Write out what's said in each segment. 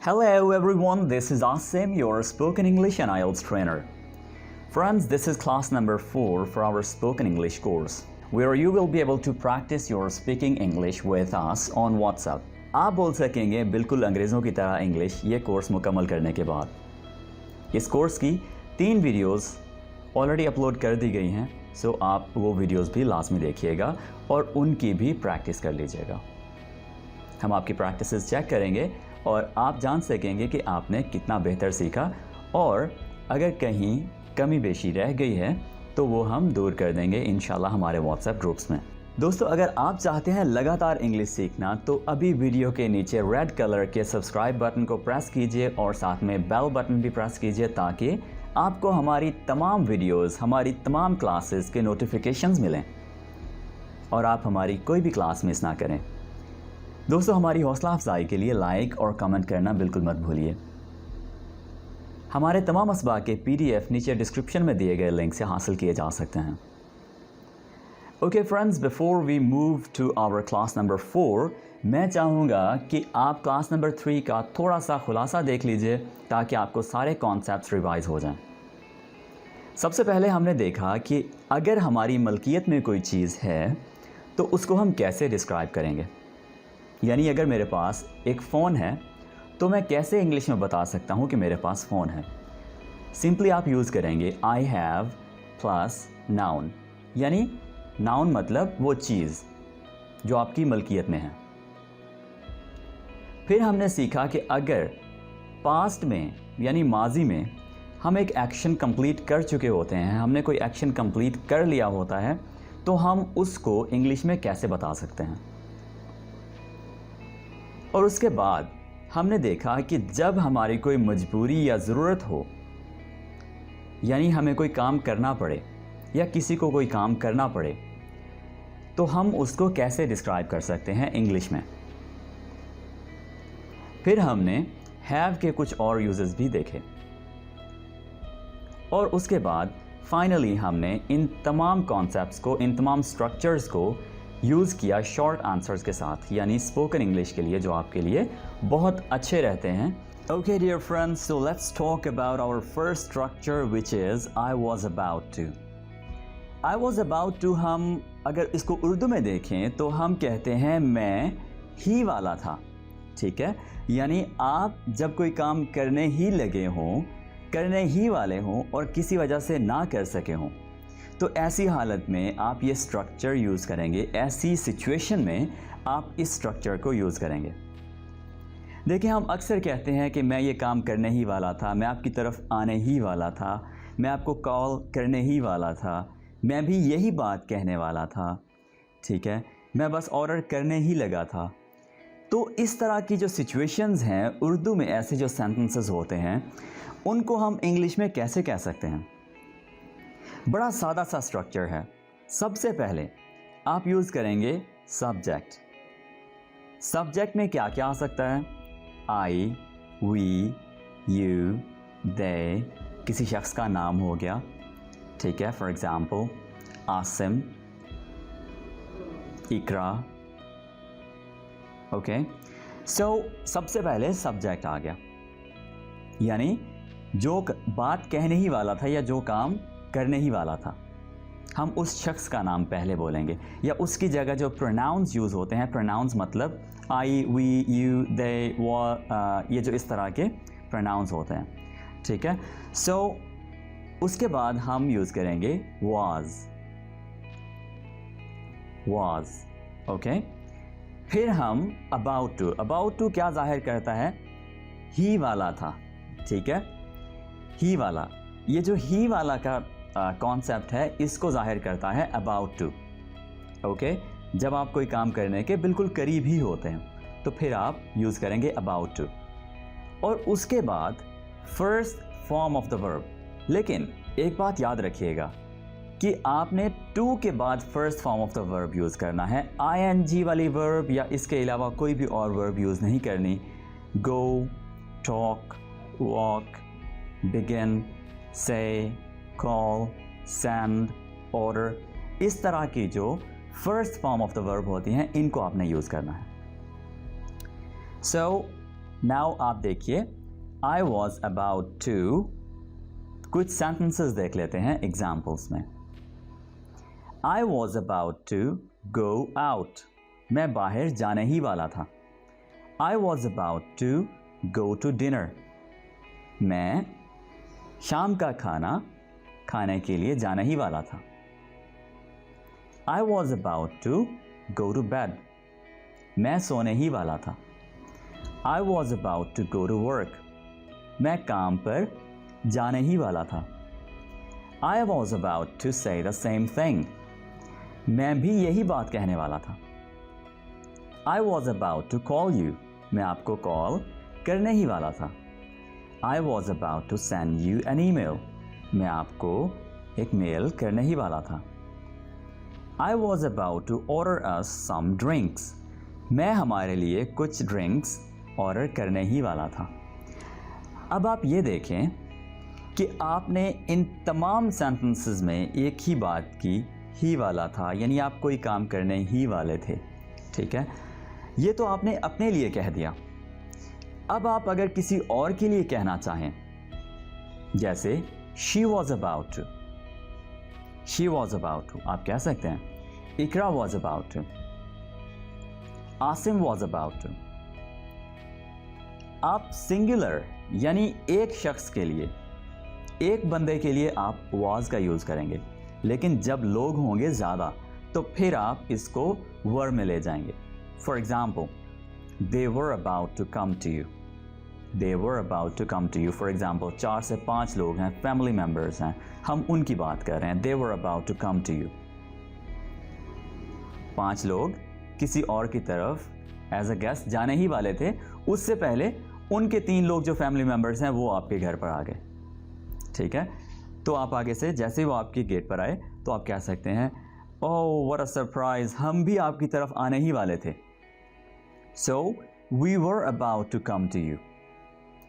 Hello everyone, this is Asim, your spoken English and IELTS trainer. Friends, this is class number 4 for our spoken English course, where you will be able to practice your speaking English with us on WhatsApp. आप बोल सकेंगे बिल्कुल अंग्रेज़ों की तरह English ये course मुकम्मल करने के बाद। इस कोर्स की 3 वीडियोस ऑलरेडी अपलोड कर दी गई हैं, सो आप वो वीडियोस भी लाजमी देखिएगा और उनकी भी प्रैक्टिस कर लीजिएगा। हम आपकी प्रैक्टिसेस चेक करेंगे और आप जान सकेंगे कि आपने कितना बेहतर सीखा और अगर कहीं कमी बेशी रह गई है तो वो हम दूर कर देंगे इंशाल्लाह हमारे व्हाट्सएप ग्रुप्स में। दोस्तों, अगर आप चाहते हैं लगातार इंग्लिश सीखना तो अभी वीडियो के नीचे रेड कलर के सब्सक्राइब बटन को प्रेस कीजिए और साथ में बेल बटन भी प्रेस कीजिए ताकि आपको हमारी तमाम वीडियोस, हमारी तमाम क्लासेस के नोटिफिकेशंस मिलें और आप हमारी कोई भी क्लास मिस ना करें। दोस्तों, हमारी हौसला अफजाई के लिए लाइक और कमेंट करना बिल्कुल मत भूलिए। हमारे तमाम असबा के PDF नीचे डिस्क्रिप्शन में दिए गए लिंक से हासिल किए जा सकते हैं। Okay friends, before we move to our class number 4, मैं चाहूँगा कि आप क्लास नंबर 3 का थोड़ा सा खुलासा देख लीजिए ताकि आपको सारे कॉन्सेप्ट्स रिवाइज हो जाएं। सबसे पहले हमने देखा कि अगर हमारी मलकियत में कोई चीज़ है तो उसको हम कैसे डिस्क्राइब करेंगे। यानी अगर मेरे पास एक फ़ोन है तो मैं कैसे इंग्लिश में बता सकता हूँ कि मेरे पास फ़ोन है। सिंपली आप यूज़ करेंगे आई हैव प्लस नाउन, यानी नाउन मतलब वो चीज़ जो आपकी मलकियत में है। फिर हमने सीखा कि अगर पास्ट में यानी माजी में हम एक एक्शन कंप्लीट कर चुके होते हैं, हमने कोई एक्शन कंप्लीट कर लिया होता है, तो हम उसको इंग्लिश में कैसे बता सकते हैं। और उसके बाद हमने देखा कि जब हमारी कोई मजबूरी या ज़रूरत हो, यानी हमें कोई काम करना पड़े या किसी को कोई काम करना पड़े, तो हम उसको कैसे डिस्क्राइब कर सकते हैं इंग्लिश में। फिर हमने हैव के कुछ और यूजेस भी देखे और उसके बाद फाइनली हमने इन तमाम कॉन्सेप्ट्स को, इन तमाम स्ट्रक्चर्स को यूज़ किया शॉर्ट आंसर्स के साथ, यानी स्पोकन इंग्लिश के लिए जो आपके लिए बहुत अच्छे रहते हैं। Okay dear friends, so let's talk about our first structure which is I was about to. I was about to हम अगर इसको उर्दू में देखें तो हम कहते हैं मैं ही वाला था। ठीक है, यानी आप जब कोई काम करने ही लगे हों, करने ही वाले हों और किसी वजह से ना कर सके हों, तो ऐसी हालत में आप ये स्ट्रक्चर यूज़ करेंगे। ऐसी सिचुएशन में आप इस स्ट्रक्चर को यूज़ करेंगे। देखिए, हम अक्सर कहते हैं कि मैं ये काम करने ही वाला था, मैं आपकी तरफ आने ही वाला था, मैं आपको कॉल करने ही वाला था, मैं भी यही बात कहने वाला था, ठीक है, मैं बस ऑर्डर करने ही लगा था। तो इस तरह की जो सिचुएशंस हैं उर्दू में, ऐसे जो सेंटेंसेस होते हैं, उनको हम इंग्लिश में कैसे कह सकते हैं। बड़ा सादा सा स्ट्रक्चर है। सबसे पहले आप यूज़ करेंगे सब्जेक्ट। सब्जेक्ट में क्या क्या आ सकता है? आई, वी, यू, दे, किसी शख्स का नाम हो गया, ठीक है, for example Asim, Iqra. Okay, so सबसे पहले सब्जेक्ट आ गया, यानी जो बात कहने ही वाला था या जो काम करने ही वाला था, हम उस शख्स का नाम पहले बोलेंगे। या उसकी जगह जो प्रोनाउंस यूज़ होते हैं, प्रोनाउंस मतलब आई, वी, यू, दे, वो, ये जो इस तरह के प्रोनाउंस होते हैं, ठीक है। सो उसके बाद हम यूज़ करेंगे वाज, ओके। फिर हम अबाउट टू। अबाउट टू क्या जाहिर करता है? ही वाला था, ठीक है, ही वाला। ये जो ही वाला का कॉन्सेप्ट है, इसको जाहिर करता है अबाउट टू। ओके, जब आप कोई काम करने के बिल्कुल करीब ही होते हैं तो फिर आप यूज़ करेंगे अबाउट टू। और उसके बाद first form of the verb. लेकिन एक बात याद रखिएगा कि आपने टू के बाद first form of the verb use करना है। ING वाली वर्ब या इसके अलावा कोई भी और वर्ब यूज़ नहीं करनी। गो, टॉक, वॉक, बिगिन, से, कॉल, सेंड, ऑर्डर, इस तरह की जो first form of the verb होती हैं, इनको आपने यूज़ करना है। सो नाउ आप देखिए, आई वॉज अबाउट टू, कुछ सेंटेंसेस देख लेते हैं एग्जाम्पल्स में। I was about to go out, मैं बाहर जाने ही वाला था। I was about to go to dinner, मैं शाम का खाना खाने के लिए जाने ही वाला था। I was about to go to bed, मैं सोने ही वाला था। I was about to go to work, मैं काम पर जाने ही वाला था। I was about to say the same thing, मैं भी यही बात कहने वाला था। I was about to call you, मैं आपको कॉल करने ही वाला था। I was about to send you an email, मैं आपको एक मेल करने ही वाला था। I was about to order us some drinks, मैं हमारे लिए कुछ ड्रिंक्स ऑर्डर करने ही वाला था। अब आप ये देखें कि आपने इन तमाम सेंटेंसेस में एक ही बात की, ही वाला था, यानी आप कोई काम करने ही वाले थे। ठीक है, ये तो आपने अपने लिए कह दिया। अब आप अगर किसी और के लिए कहना चाहें, जैसे she was about to, she was about to आप कह सकते हैं। Iqra was about to, Asim was about to. आप सिंगुलर यानी एक शख्स के लिए, एक बंदे के लिए आप वॉज का यूज करेंगे, लेकिन जब लोग होंगे ज्यादा तो फिर आप इसको वर्ब में ले जाएंगे। For example, they were about to come to you, they were about to come to you. For example 4 से 5 लोग हैं, फैमिली मेंबर्स हैं, हम उनकी बात कर रहे हैं। They were about to come to you, 5 लोग किसी और की तरफ एज अ गेस्ट जाने ही वाले थे, उससे पहले उनके 3 लोग जो फैमिली मेंबर्स हैं वो आपके घर पर आ गए। ठीक है, तो आप आगे से जैसे वो आपके गेट पर आए तो आप कह सकते हैं, ओह व्हाट अ सरप्राइज, हम भी आपकी तरफ आने ही वाले थे। So we were about to come to you.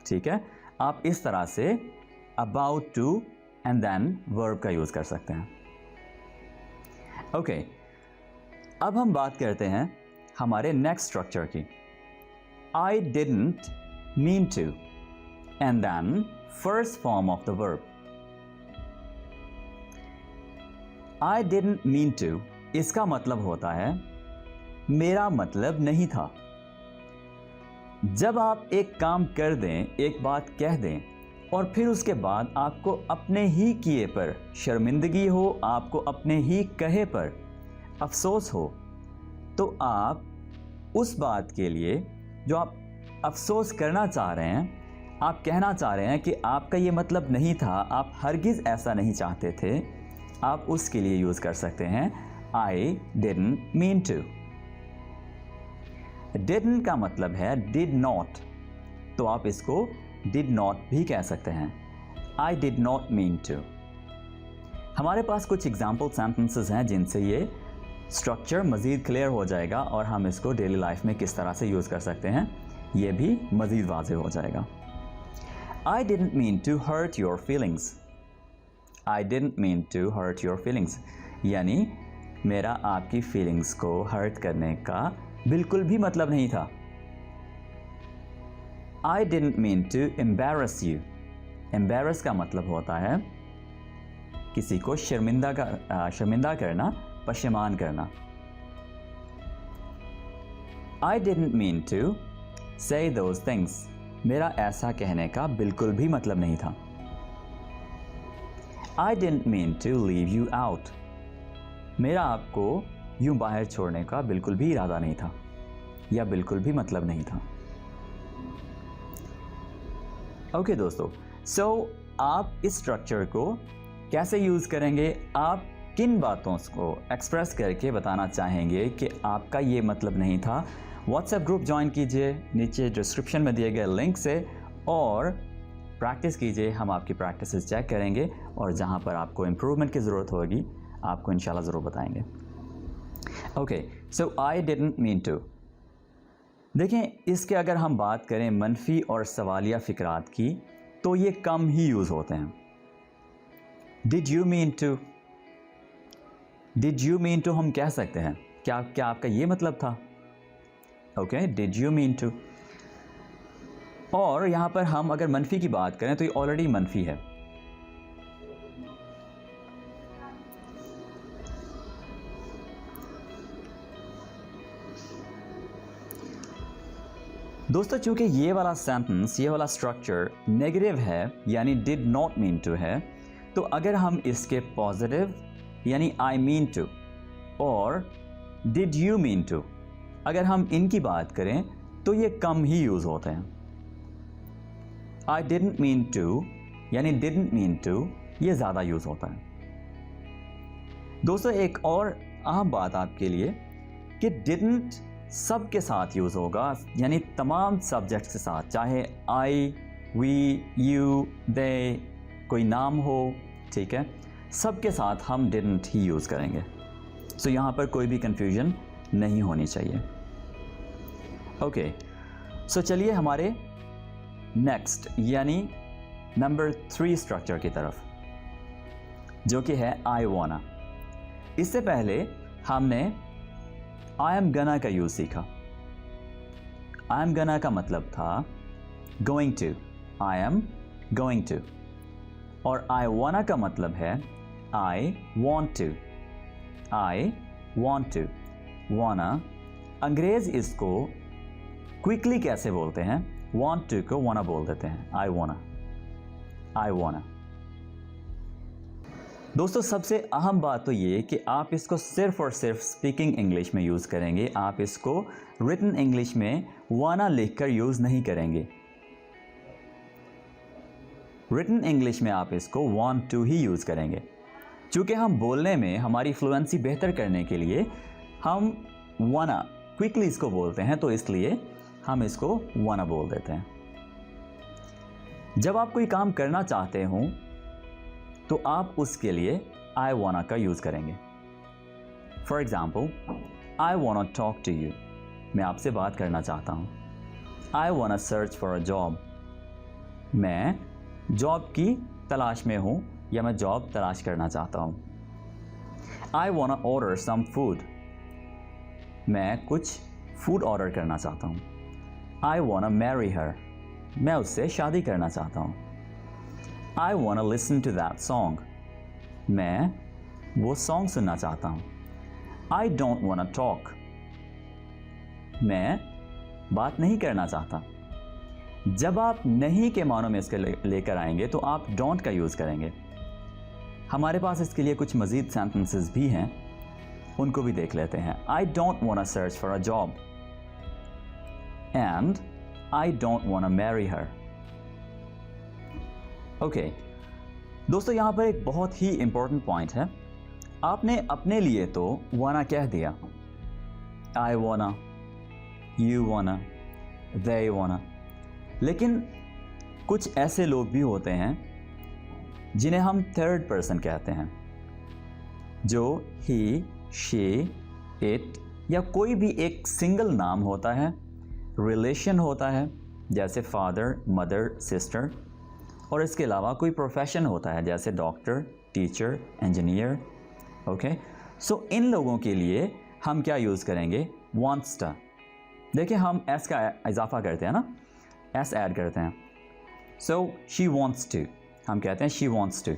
ठीक है, आप इस तरह से about to and then verb का यूज कर सकते हैं। ओके, अब हम बात करते हैं हमारे नेक्स्ट स्ट्रक्चर की। I didn't mean to and then first form of the verb. I didn't mean to, इसका मतलब होता है मेरा मतलब नहीं था। जब आप एक काम कर दें, एक बात कह दें और फिर उसके बाद आपको अपने ही किए पर शर्मिंदगी हो, आपको अपने ही कहे पर अफसोस हो, तो आप उस बात के लिए जो आप अफसोस करना चाह रहे हैं, आप कहना चाह रहे हैं कि आपका ये मतलब नहीं था, आप हरगिज़ ऐसा नहीं चाहते थे, आप उसके लिए यूज़ कर सकते हैं I didn't mean to. Didn't का मतलब है डिड नॉट, तो आप इसको डिड नॉट भी कह सकते हैं। I did not mean to. हमारे पास कुछ एग्जाम्पल सेंटेंसेस हैं जिनसे ये स्ट्रक्चर मज़ीद क्लियर हो जाएगा और हम इसको डेली लाइफ में किस तरह से यूज़ कर सकते हैं ये भी मज़ीद वाज़ेह हो जाएगा। I didn't mean to hurt your feelings. I didn't mean to hurt your feelings. यानी मेरा आपकी फीलिंग्स को हर्ट करने का बिल्कुल भी मतलब नहीं था। I didn't mean to embarrass you. Embarrass का मतलब होता है किसी को शर्मिंदा करना, पशेमान करना। I didn't mean to say those things. मेरा ऐसा कहने का बिल्कुल भी मतलब नहीं था। I didn't mean to leave you out. मेरा आपको यूं बाहर छोड़ने का बिल्कुल भी इरादा नहीं था या बिल्कुल भी मतलब नहीं था। ओके दोस्तों, सो आप इस स्ट्रक्चर को कैसे यूज़ करेंगे? आप किन बातों को एक्सप्रेस करके बताना चाहेंगे कि आपका ये मतलब नहीं था? व्हाट्सएप ग्रुप ज्वाइन कीजिए नीचे डिस्क्रिप्शन में दिए गए लिंक से और प्रैक्टिस कीजिए। हम आपकी प्रैक्टिसेस चेक करेंगे और जहां पर आपको इम्प्रूवमेंट की ज़रूरत होगी आपको इंशाल्लाह ज़रूर बताएंगे। Okay, so I didn't mean to. देखें, इसके अगर हम बात करें मनफी और सवालिया फ़िक्रात की तो ये कम ही यूज़ होते हैं। Did you mean to, did you mean to हम कह सकते हैं, क्या आपका ये मतलब था? Okay, did you mean to. और यहाँ पर हम अगर मनफी की बात करें तो ये ऑलरेडी मनफी है। दोस्तों चूंकि ये वाला सेंटेंस, ये वाला स्ट्रक्चर नेगेटिव है यानी डिड नॉट मीन टू है, तो अगर हम इसके पॉजिटिव यानी आई मीन टू और डिड यू मीन टू अगर हम इनकी बात करें तो ये कम ही यूज होते हैं। आई डिडंट मीन टू यानी डिडंट मीन टू ये ज़्यादा यूज होता है। दोस्तों एक और अहम बात आपके लिए कि डिडंट सब के साथ यूज होगा, यानी तमाम सब्जेक्ट्स के साथ, चाहे आई, वी, यू, दे, कोई नाम हो, ठीक है, सब के साथ हम डिडंट ही यूज करेंगे। सो यहाँ पर कोई भी कंफ्यूजन नहीं होनी चाहिए। ओके, सो चलिए हमारे नेक्स्ट यानी नंबर 3 स्ट्रक्चर की तरफ, जो कि है आई वाना। इससे पहले हमने आई एम गना का यूज सीखा। आई एम गना का मतलब था going to, I am going to, और आई वाना का मतलब है I want to, I want to. Wanna अंग्रेज इसको क्विकली कैसे बोलते हैं, want to को wanna बोल देते हैं, I wanna, I wanna। दोस्तों सबसे अहम बात तो ये कि आप इसको सिर्फ और सिर्फ स्पीकिंग इंग्लिश में यूज़ करेंगे, आप इसको रिटन इंग्लिश में wanna लिखकर यूज़ नहीं करेंगे। रिटन इंग्लिश में आप इसको want to ही यूज़ करेंगे। चूँकि हम बोलने में हमारी फ्लुएंसी बेहतर करने के लिए हम wanna क्विकली इसको बोलते हैं, तो इसलिए हम इसको वाना बोल देते हैं। जब आप कोई काम करना चाहते हो तो आप उसके लिए आई वाना का यूज करेंगे। फॉर एग्जाम्पल, आई वाना टॉक टू यू, मैं आपसे बात करना चाहता हूं। आई वाना सर्च फॉर अ जॉब, मैं जॉब की तलाश में हूं या मैं जॉब तलाश करना चाहता हूं। आई वाना ऑर्डर सम फूड, मैं कुछ फूड ऑर्डर करना चाहता हूं। I wanna marry her, मैं उससे शादी करना चाहता हूँ। I wanna listen to that song, मैं वो सॉन्ग सुनना चाहता हूँ। I don't wanna talk, मैं बात नहीं करना चाहता। जब आप नहीं के मानों में इसके लेकर आएंगे तो आप don't का यूज़ करेंगे। हमारे पास इसके लिए कुछ मज़ीद सेंटेंसेस भी हैं, उनको भी देख लेते हैं। I don't wanna search for a job and I don't wanna marry her। Okay, दोस्तों यहाँ पर एक बहुत ही इंपॉर्टेंट पॉइंट है। आपने अपने लिए तो wanna कह दिया, I wanna, you wanna, they wanna, लेकिन कुछ ऐसे लोग भी होते हैं जिन्हें हम थर्ड पर्सन कहते हैं, जो he, she, it या कोई भी एक सिंगल नाम होता है, रिलेशन होता है जैसे फादर, मदर, सिस्टर, और इसके अलावा कोई प्रोफेशन होता है जैसे डॉक्टर, टीचर, इंजीनियर। ओके, सो इन लोगों के लिए हम क्या यूज़ करेंगे, wants to। देखिए हम एस का इजाफा करते हैं ना, एस ऐड करते हैं। सो शी wants to, हम कहते हैं शी wants to।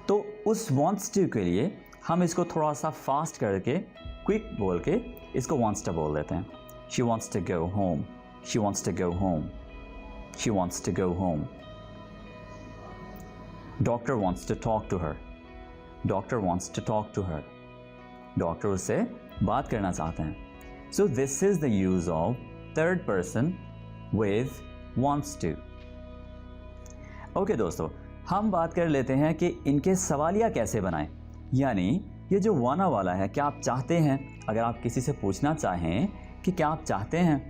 तो उस wants to के लिए हम इसको थोड़ा सा फास्ट करके, क्विक बोल के इसको wants to बोल देते हैं। She wants to go home, she wants to go home, she wants to go home। Doctor wants to talk to her, doctor wants to talk to her, doctor उससे बात करना चाहते हैं। So this is the use of third person with wants to। Okay दोस्तों, हम बात कर लेते हैं कि इनके सवालिया कैसे बनाएं। यानी ये जो वाना वाला है, क्या आप चाहते हैं, अगर आप किसी से पूछना चाहें कि क्या आप चाहते हैं,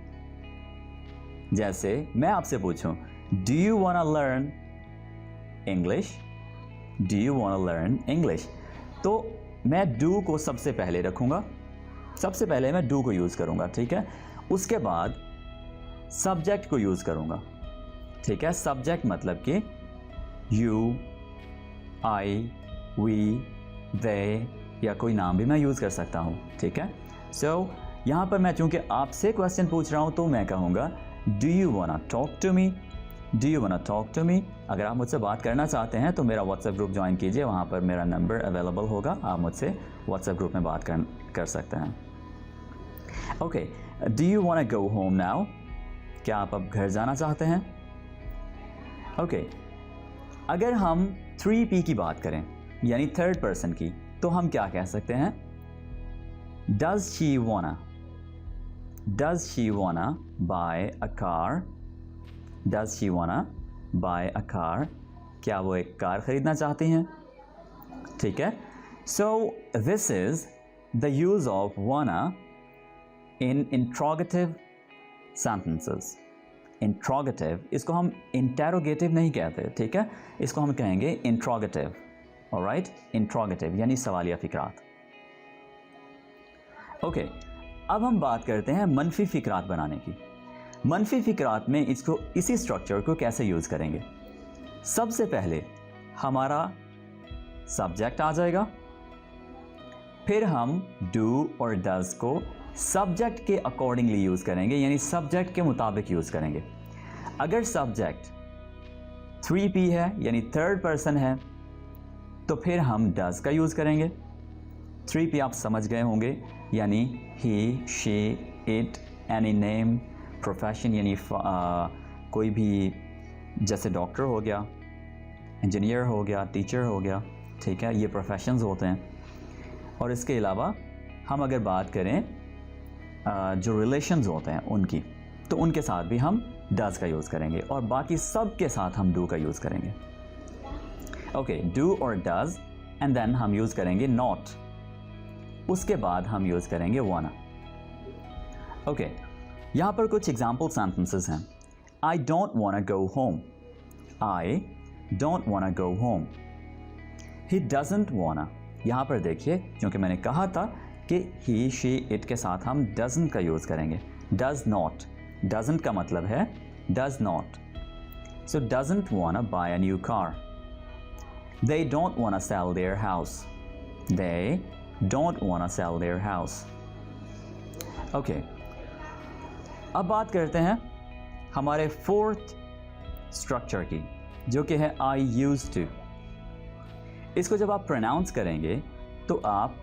जैसे मैं आपसे पूछूं do you वांना learn English, do you वांना learn English, तो मैं डू को सबसे पहले रखूंगा, सबसे पहले मैं डू को यूज़ करूंगा, ठीक है। उसके बाद सब्जेक्ट को यूज़ करूंगा, ठीक है। सब्जेक्ट मतलब कि यू, आई, वी, दे या कोई नाम भी मैं यूज़ कर सकता हूँ, ठीक है। सो यहाँ पर मैं चूँकि आपसे क्वेश्चन पूछ रहा हूँ तो मैं कहूँगा do you wanna talk to me, do you want to talk to me? अगर आप मुझसे बात करना चाहते हैं तो मेरा व्हाट्सएप ग्रुप ज्वाइन कीजिए, वहाँ पर मेरा नंबर अवेलेबल होगा, आप मुझसे व्हाट्सएप ग्रुप में बात कर सकते हैं। Okay, do you want to go home now? क्या आप अब घर जाना चाहते हैं? ओके, अगर हम 3P की बात करें यानी थर्ड पर्सन की, तो हम क्या कह सकते हैं? Does she wanna buy a car? Does she wanna buy a car? क्या वो एक कार खरीदना चाहती हैं? ठीक है, so this is the use of wanna in interrogative sentences. Interrogative, इसको हम interrogative नहीं कहते, ठीक है, इसको हम कहेंगे interrogative. Alright, interrogative यानी सवालिया फिक्रात। ओके, अब हम बात करते हैं मनफी फिक्रात बनाने की। मनफी फिक्रात में इसको इसी स्ट्रक्चर को कैसे यूज़ करेंगे? सबसे पहले हमारा सब्जेक्ट आ जाएगा, फिर हम डू और डज को सब्जेक्ट के अकॉर्डिंगली यूज़ करेंगे, यानी सब्जेक्ट के मुताबिक यूज़ करेंगे। अगर सब्जेक्ट 3P है यानी थर्ड पर्सन है तो फिर हम डज का यूज़ करेंगे। 3P आप समझ गए होंगे, यानी he, she, it, any name, profession यानी कोई भी, जैसे डॉक्टर हो गया, इंजीनियर हो गया, टीचर हो गया, ठीक है, ये प्रोफेशंस होते हैं। और इसके अलावा हम अगर बात करें जो रिलेशंस होते हैं उनकी, तो उनके साथ भी हम डज का यूज़ करेंगे और बाकी सब के साथ हम डू का यूज़ करेंगे। ओके, डू और डज, एंड देन हम यूज़ करेंगे नॉट, उसके बाद हम यूज़ करेंगे वाना। ओके, यहाँ पर कुछ एग्जाम्पल सेंटेंसेस हैं। I don't want to go home. I don't want to go home. He doesn't want. यहाँ पर देखिए, क्योंकि मैंने कहा था कि ही, शी, इट के साथ हम डजंट का यूज़ करेंगे। डज नॉट, डजंट का मतलब है does not. So doesn't want to buy a new car. They don't want to sell their house. They don't want to sell their house. Okay. अब बात करते हैं हमारे फोर्थ स्ट्रक्चर की, जो कि है I used to. इसको जब आप प्रोनाउंस करेंगे तो आप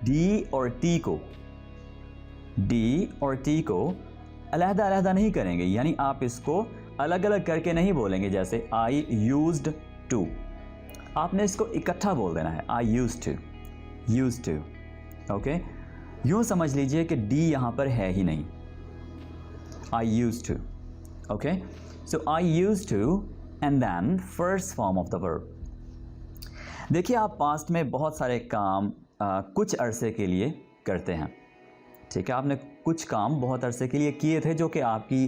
D और T को अलग-अलग नहीं करेंगे, यानी आप इसको अलग अलग करके नहीं बोलेंगे। जैसे I used to, आपने इसको इकट्ठा बोल देना है। I used to, okay. यूँ समझ लीजिए कि D यहाँ पर है ही नहीं। I used to, okay. So I used to and then first form of the verb. देखिए, आप पास्ट में बहुत सारे काम कुछ अरसे के लिए करते हैं, ठीक है। आपने कुछ काम बहुत अरसे के लिए किए थे जो कि आपकी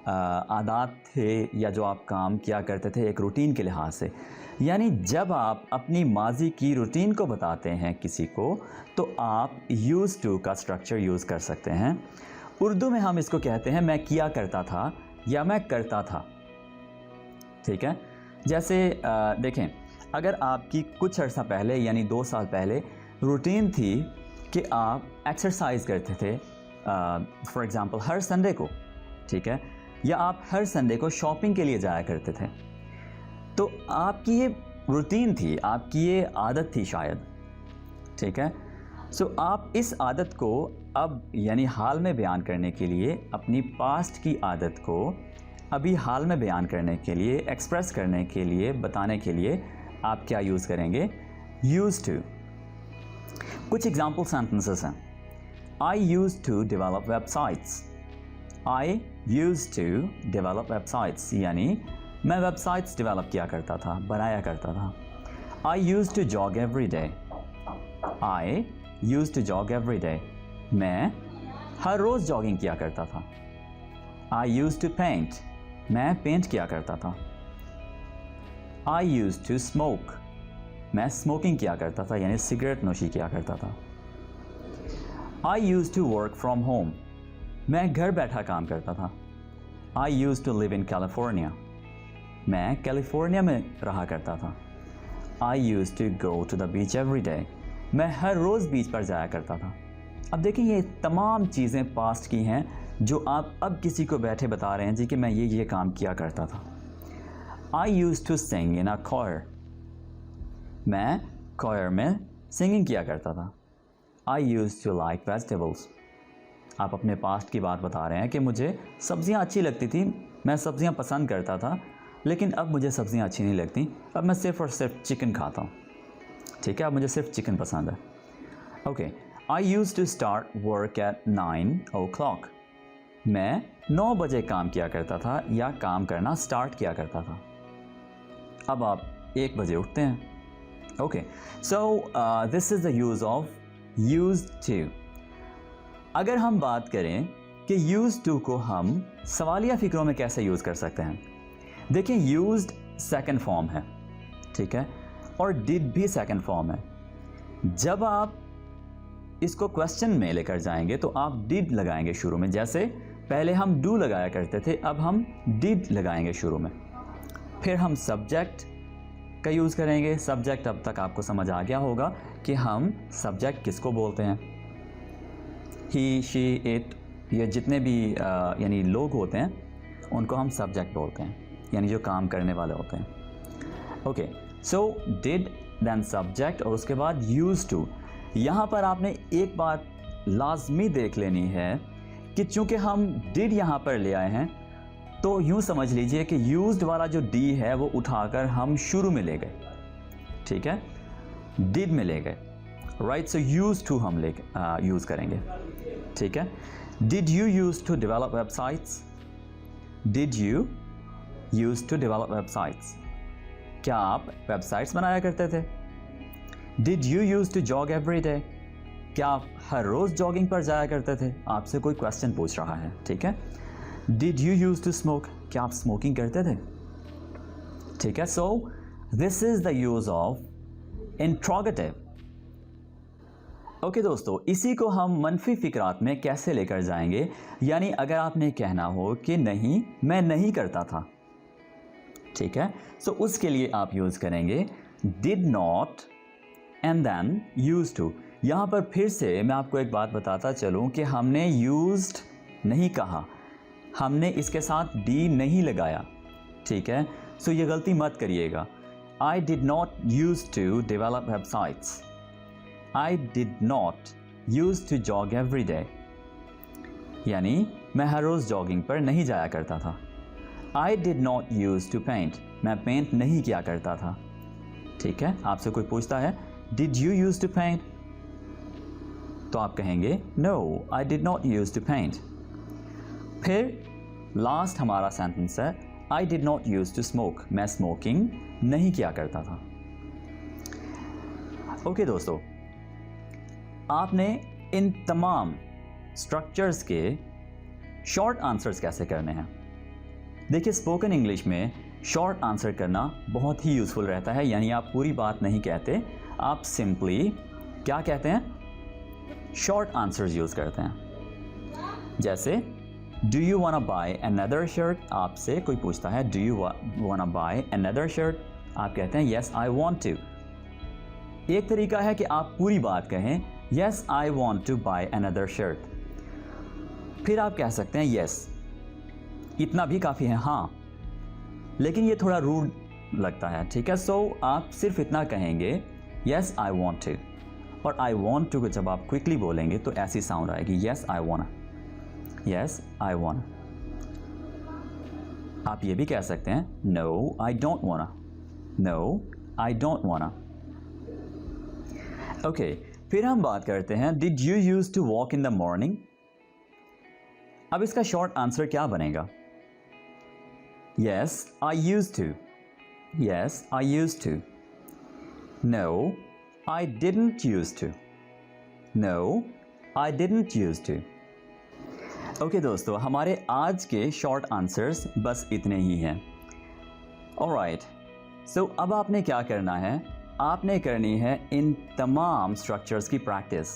आदत थे, या जो आप काम किया करते थे एक रूटीन के लिहाज से। यानी जब आप अपनी माजी की रूटीन को बताते हैं किसी को, तो आप यूज़ टू का स्ट्रक्चर यूज़ कर सकते हैं। उर्दू में हम इसको कहते हैं मैं किया करता था या मैं करता था, ठीक है। जैसे देखें, अगर आपकी कुछ अर्सा पहले यानी 2 साल पहले रूटीन थी कि आप एक्सरसाइज करते थे फॉर एग्ज़ाम्पल हर संडे को, ठीक है, या आप हर संडे को शॉपिंग के लिए जाया करते थे, तो आपकी ये रूटीन थी, आपकी ये आदत थी शायद, ठीक है। सो आप इस आदत को अब यानी हाल में बयान करने के लिए, अपनी पास्ट की आदत को अभी हाल में बयान करने के लिए, एक्सप्रेस करने के लिए, बताने के लिए आप क्या यूज़ करेंगे? Use to. कुछ एग्जाम्पल सेंटेंसेस हैं। I use to develop websites. I use to develop websites यानी मैं वेबसाइट्स डेवलप किया करता था, बनाया करता था। I use to jog every day. I use to jog every day, मैं हर रोज़ जॉगिंग किया करता था। आई यूज़ टू पेंट, मैं पेंट किया करता था। आई यूज़ टू स्मोक, मैं स्मोकिंग किया करता था यानी सिगरेट नोशी किया करता था। I use to work from home, मैं घर बैठा काम करता था। I use to live in California, मैं कैलिफोर्निया में रहा करता था। I use to go to the beach every day, मैं हर रोज़ बीच पर जाया करता था। अब देखिए, ये तमाम चीज़ें पास्ट की हैं जो आप अब किसी को बैठे बता रहे हैं जी कि मैं ये काम किया करता था। I use to sing in a choir. मैं choir में सिंगिंग किया करता था. I use to like vegetables. आप अपने पास्ट की बात बता रहे हैं कि मुझे सब्ज़ियाँ अच्छी लगती थी, मैं सब्ज़ियाँ पसंद करता था, लेकिन अब मुझे सब्ज़ियाँ अच्छी नहीं लगती, अब मैं सिर्फ़ और सिर्फ चिकन खाता हूँ. ठीक है, अब मुझे सिर्फ चिकन पसंद है. Okay, I use to start work at 9 o'clock. मैं 9 बजे काम किया करता था या काम करना स्टार्ट किया करता था. अब आप 1 बजे उठते हैं. Okay, so this is the use of used to. अगर हम बात करें कि यूज्ड टू को हम सवालिया फ़िक्रों में कैसे यूज़ कर सकते हैं. देखिए, यूज्ड सेकंड फॉर्म है, ठीक है, और डिड भी सेकंड फॉर्म है. जब आप इसको क्वेश्चन में लेकर जाएंगे तो आप डिड लगाएंगे शुरू में. जैसे पहले हम डू लगाया करते थे, अब हम डिड लगाएंगे शुरू में. फिर हम सब्जेक्ट का यूज़ करेंगे. सब्जेक्ट अब तक आपको समझ आ गया होगा कि हम सब्जेक्ट किसको बोलते हैं. ही, शी, इट, ये जितने भी यानी लोग होते हैं उनको हम सब्जेक्ट बोलते हैं, यानी जो काम करने वाले होते हैं. Okay, so did then subject और उसके बाद यूज्ड टू. यहाँ पर आपने एक बात लाजमी देख लेनी है कि चूँकि हम डिड यहाँ पर ले आए हैं तो यूँ समझ लीजिए कि यूज्ड वाला जो डी है वो उठाकर हम शुरू में ले गए. ठीक है, डिड में ले गए. राइट, सो यूज्ड टू हम ले यूज़ करेंगे. ठीक है, did you use to develop websites. Did you use to develop websites. क्या आप वेबसाइट्स बनाया करते थे. Did you use to jog every day. क्या आप हर रोज़ जॉगिंग पर जाया करते थे. आपसे कोई क्वेश्चन पूछ रहा है. ठीक है, did you use to smoke. क्या आप स्मोकिंग करते थे. ठीक है, so this is the use of interrogative. Okay दोस्तों, इसी को हम मनफी फ़िक्रात में कैसे लेकर जाएंगे. यानी अगर आपने कहना हो कि नहीं मैं नहीं करता था, ठीक है, सो उसके लिए आप यूज़ करेंगे did not and then use to. यहाँ पर फिर से मैं आपको एक बात बताता चलूँ कि हमने यूज्ड नहीं कहा, हमने इसके साथ डी नहीं लगाया. ठीक है, सो ये गलती मत करिएगा. I did not use to develop websites. I did not used to jog every day. यानी मैं हर रोज़ जॉगिंग पर नहीं जाया करता था. I did not used to paint. मैं पेंट नहीं किया करता था. ठीक है, आपसे कोई पूछता है Did you used to paint? तो आप कहेंगे No, I did not used to paint. फिर लास्ट हमारा सेंटेंस है I did not used to smoke. मैं स्मोकिंग नहीं किया करता था. ओके दोस्तों, आपने इन तमाम स्ट्रक्चर्स के शॉर्ट आंसर्स कैसे करने हैं. देखिए, स्पोकन इंग्लिश में शॉर्ट आंसर करना बहुत ही यूज़फुल रहता है. यानी आप पूरी बात नहीं कहते, आप सिंपली क्या कहते हैं, शॉर्ट आंसर्स यूज़ करते हैं. जैसे do you वांना bye another shirt. आपसे कोई पूछता है do you वांना bye another shirt, आप कहते हैं येस आई वांट टू. एक तरीका है कि आप पूरी बात कहें yes I want to buy another shirt. फिर आप कह सकते हैं येस, इतना भी काफ़ी है, हाँ, लेकिन ये थोड़ा रूड लगता है. ठीक है, सो आप सिर्फ इतना कहेंगे येस आई वांट टू. और आई वांट टू को जब आप क्विकली बोलेंगे तो ऐसी साउंड आएगी yes I want, yes I want. आप ये भी कह सकते हैं no I don't want, no I don't want. Okay, फिर हम बात करते हैं did you use to walk in the morning. अब इसका शॉर्ट आंसर क्या बनेगा. Yes I use to, yes I use to. No I didn't use to, no I didn't use to. Okay दोस्तों, हमारे आज के शॉर्ट आंसर्स बस इतने ही हैं. ऑलराइट, सो अब आपने क्या करना है, आपने करनी है इन तमाम स्ट्रक्चर्स की प्रैक्टिस.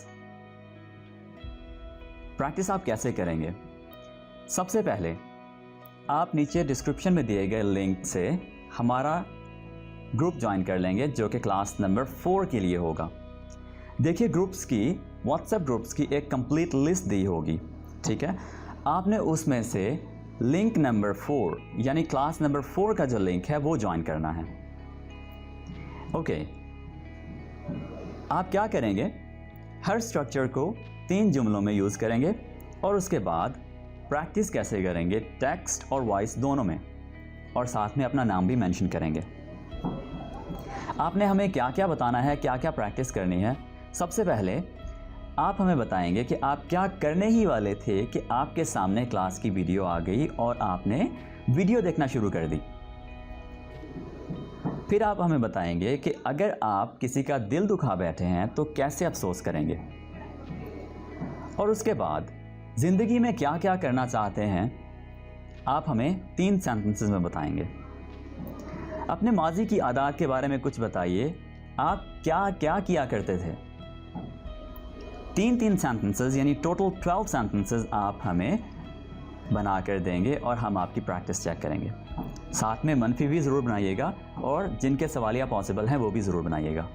प्रैक्टिस आप कैसे करेंगे. सबसे पहले आप नीचे डिस्क्रिप्शन में दिए गए लिंक से हमारा ग्रुप ज्वाइन कर लेंगे जो कि क्लास नंबर 4 के लिए होगा. देखिए, ग्रुप्स की, व्हाट्सएप ग्रुप्स की एक कंप्लीट लिस्ट दी होगी. ठीक है, आपने उसमें से लिंक नंबर 4 यानी क्लास नंबर 4 का जो लिंक है वो ज्वाइन करना है। ओके, आप क्या करेंगे, हर स्ट्रक्चर को 3 जुमलों में यूज़ करेंगे और उसके बाद प्रैक्टिस कैसे करेंगे टेक्स्ट और वॉइस दोनों में, और साथ में अपना नाम भी मेंशन करेंगे। आपने हमें क्या क्या बताना है, क्या क्या प्रैक्टिस करनी है। सबसे पहले आप हमें बताएंगे कि आप क्या करने ही वाले थे कि आपके सामने क्लास की वीडियो आ गई और आपने वीडियो देखना शुरू कर दी। फिर आप हमें बताएंगे कि अगर आप किसी का दिल दुखा बैठे हैं तो कैसे अफसोस करेंगे। और उसके बाद ज़िंदगी में क्या क्या करना चाहते हैं आप हमें 3 सेंटेंसेस में बताएंगे। अपने माजी की आदत के बारे में कुछ बताइए, आप क्या क्या किया करते थे। 3 सेंटेंसेस यानी टोटल 12 सेंटेंसेस आप हमें बना कर देंगे और हम आपकी प्रैक्टिस चेक करेंगे। साथ में मनफी भी ज़रूर बनाइएगा और जिनके सवालिया पॉसिबल हैं वो भी ज़रूर बनाइएगा।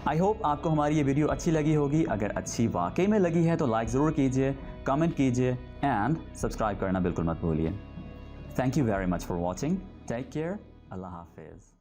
आई होप आपको हमारी ये वीडियो अच्छी लगी होगी। अगर अच्छी वाकई में लगी है तो लाइक ज़रूर कीजिए, कमेंट कीजिए एंड सब्सक्राइब करना बिल्कुल मत भूलिए। Thank you very much for watching. Take care. अल्लाह हाफिज़।